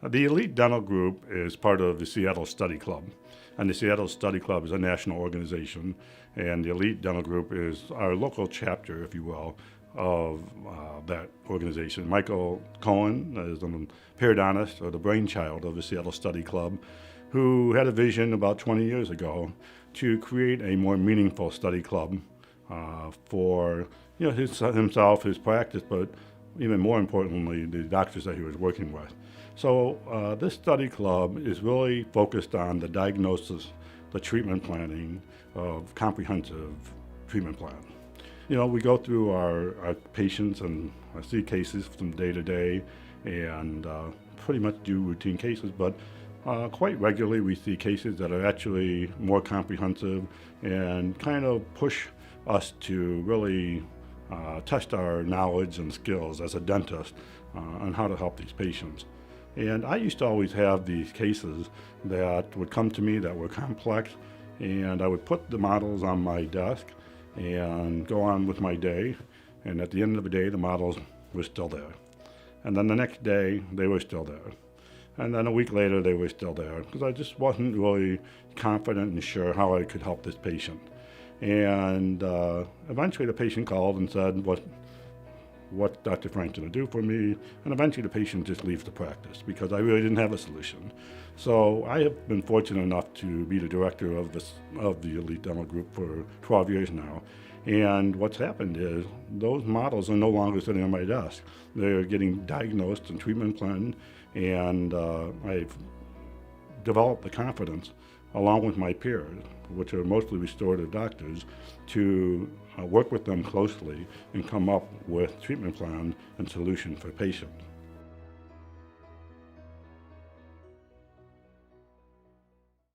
The Elite Dental Group is part of the Seattle Study Club, and the Seattle Study Club is a national organization, and the Elite Dental Group is our local chapter, if you will, of that organization. Michael Cohen is the periodontist, or the brainchild of the Seattle Study Club, who had a vision about 20 years ago to create a more meaningful study club for himself, his practice, but even more importantly, the doctors that he was working with. So this study club is really focused on the diagnosis, the treatment planning of comprehensive treatment plan. We go through our patients and see cases from day to day and pretty much do routine cases, but quite regularly we see cases that are actually more comprehensive and kind of push us to really test our knowledge and skills as a dentist on how to help these patients. And I used to always have these cases that would come to me that were complex, and I would put the models on my desk and go on with my day, and at the end of the day the models were still there. And then the next day they were still there. And then a week later they were still there because I just wasn't really confident and sure how I could help this patient. And eventually the patient called and said, what's Dr. Frank going to do for me? And eventually the patient just leaves the practice because I really didn't have a solution. So I have been fortunate enough to be the director of the Elite Dental Group for 12 years now. And what's happened is those models are no longer sitting on my desk. They're getting diagnosed and treatment planned, and I've developed the confidence along with my peers, which are mostly restorative doctors, to work with them closely and come up with treatment plans and solutions for patients.